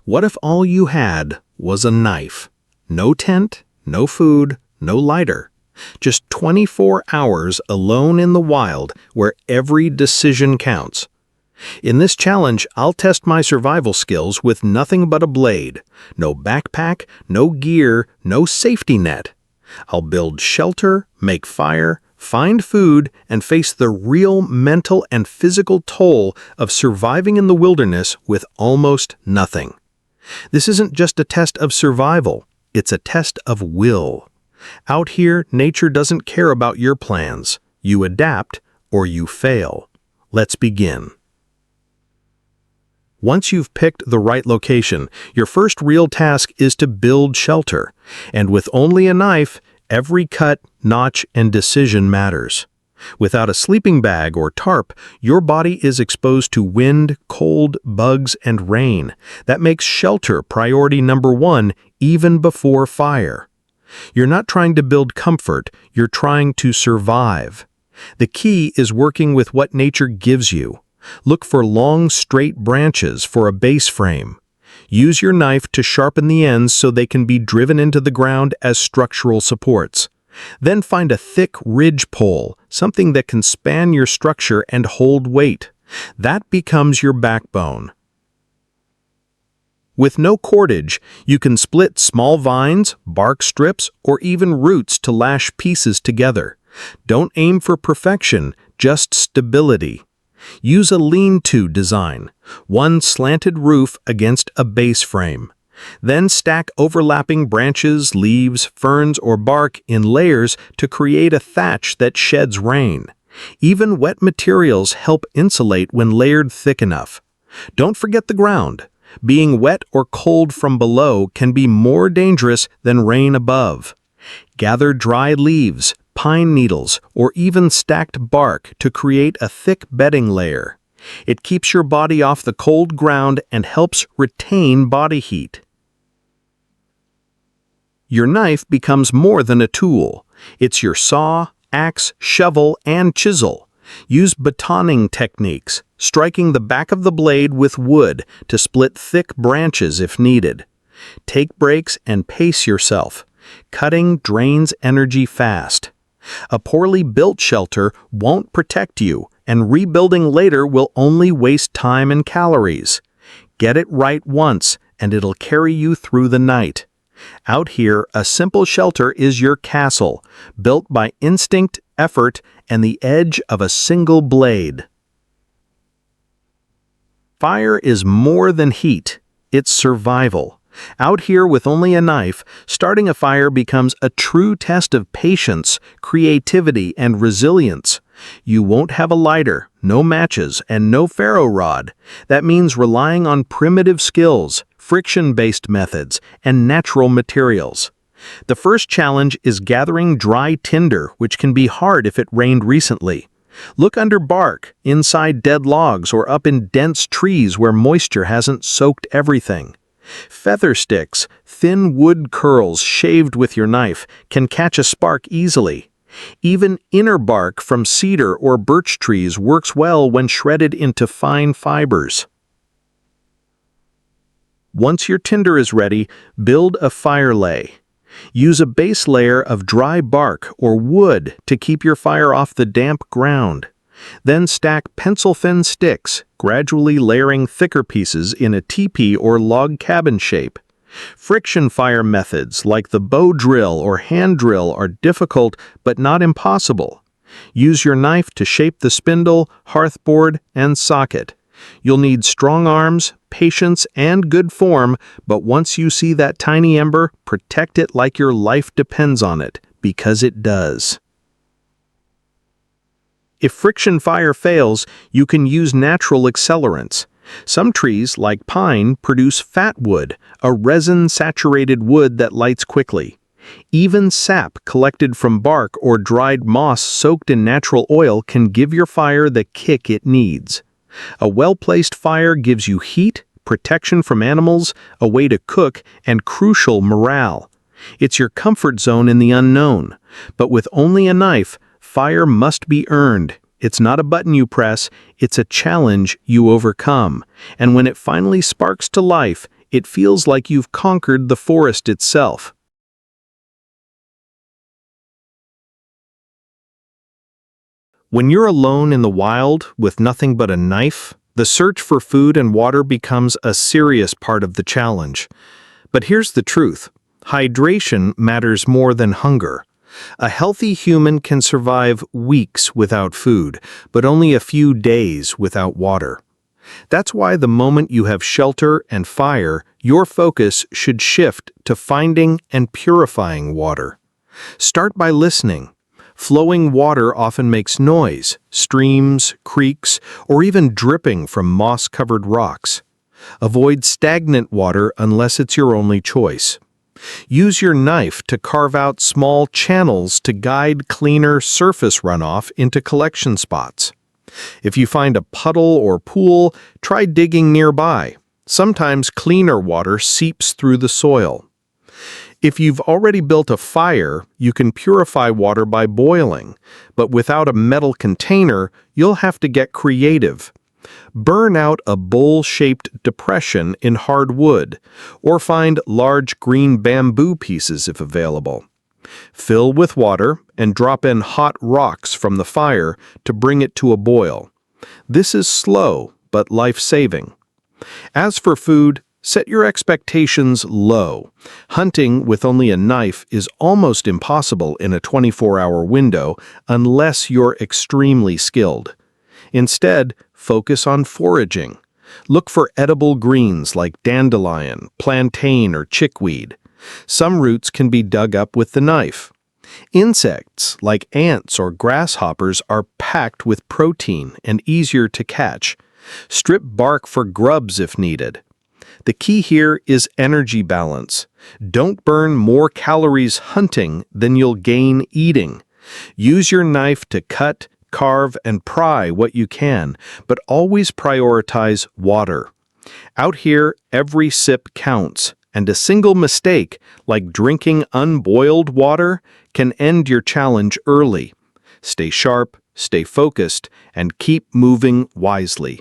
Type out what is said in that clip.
What if all you had was a knife? No tent, no food, no lighter. Just 24 hours alone in the wild where every decision counts. In this challenge, I'll test my survival skills with nothing but a blade. No backpack, no gear, no safety net. I'll build shelter, make fire, find food, and face the real mental and physical toll of surviving in the wilderness with almost nothing. This isn't just a test of survival, it's a test of will. Out here, nature doesn't care about your plans. You adapt or you fail. Let's begin. Once you've picked the right location, your first real task is to build shelter. And with only a knife, every cut, notch, and decision matters. Without a sleeping bag or tarp, your body is exposed to wind, cold, bugs, and rain. That makes shelter priority number one even before fire. You're not trying to build comfort, you're trying to survive. The key is working with what nature gives you. Look for long, straight branches for a base frame. Use your knife to sharpen the ends so they can be driven into the ground as structural supports. Then find a thick ridge pole, something that can span your structure and hold weight. That becomes your backbone. With no cordage, you can split small vines, bark strips, or even roots to lash pieces together. Don't aim for perfection, just stability. Use a lean-to design, one slanted roof against a base frame. Then stack overlapping branches, leaves, ferns, or bark in layers to create a thatch that sheds rain. Even wet materials help insulate when layered thick enough. Don't forget the ground. Being wet or cold from below can be more dangerous than rain above. Gather dry leaves, pine needles, or even stacked bark to create a thick bedding layer. It keeps your body off the cold ground and helps retain body heat. Your knife becomes more than a tool. It's your saw, axe, shovel, and chisel. Use batoning techniques, striking the back of the blade with wood to split thick branches if needed. Take breaks and pace yourself. Cutting drains energy fast. A poorly built shelter won't protect you, and rebuilding later will only waste time and calories. Get it right once, and it'll carry you through the night. Out here, a simple shelter is your castle, built by instinct, effort, and the edge of a single blade. Fire is more than heat. It's survival. Out here with only a knife, starting a fire becomes a true test of patience, creativity, and resilience. You won't have a lighter, no matches, and no ferro rod. That means relying on primitive skills, friction-based methods, and natural materials. The first challenge is gathering dry tinder, which can be hard if it rained recently. Look under bark, inside dead logs, or up in dense trees where moisture hasn't soaked everything. Feather sticks, thin wood curls shaved with your knife, can catch a spark easily. Even inner bark from cedar or birch trees works well when shredded into fine fibers. Once your tinder is ready, build a fire lay. Use a base layer of dry bark or wood to keep your fire off the damp ground. Then stack pencil-thin sticks, gradually layering thicker pieces in a teepee or log cabin shape. Friction fire methods like the bow drill or hand drill are difficult but not impossible. Use your knife to shape the spindle, hearthboard, and socket. You'll need strong arms, patience, and good form, but once you see that tiny ember, protect it like your life depends on it, because it does. If friction fire fails, you can use natural accelerants. Some trees, like pine, produce fat wood, a resin-saturated wood that lights quickly. Even sap collected from bark or dried moss soaked in natural oil can give your fire the kick it needs. A well-placed fire gives you heat, protection from animals, a way to cook, and crucial morale. It's your comfort zone in the unknown. But with only a knife, fire must be earned. It's not a button you press, it's a challenge you overcome. And when it finally sparks to life, It feels like you've conquered the forest itself. When you're alone in the wild with nothing but a knife, the search for food and water becomes a serious part of the challenge. But here's the truth. Hydration matters more than hunger. A healthy human can survive weeks without food, but only a few days without water. That's why the moment you have shelter and fire, your focus should shift to finding and purifying water. Start by listening. Flowing water often makes noise, streams, creeks, or even dripping from moss-covered rocks. Avoid stagnant water unless it's your only choice. Use your knife to carve out small channels to guide cleaner surface runoff into collection spots. If you find a puddle or pool, try digging nearby. Sometimes cleaner water seeps through the soil. If you've already built a fire, you can purify water by boiling, but without a metal container, you'll have to get creative. Burn out a bowl-shaped depression in hard wood, or find large green bamboo pieces if available. Fill with water and drop in hot rocks from the fire to bring it to a boil. This is slow, but life-saving. As for food, set your expectations low. Hunting with only a knife is almost impossible in a 24-hour window unless you're extremely skilled. Instead, focus on foraging. Look for edible greens like dandelion, plantain, or chickweed. Some roots can be dug up with the knife. Insects like ants or grasshoppers are packed with protein and easier to catch. Strip bark for grubs if needed. The key here is energy balance. Don't burn more calories hunting than you'll gain eating. Use your knife to cut, carve, and pry what you can, but always prioritize water. Out here, every sip counts, and a single mistake, like drinking unboiled water, can end your challenge early. Stay sharp, stay focused, and keep moving wisely.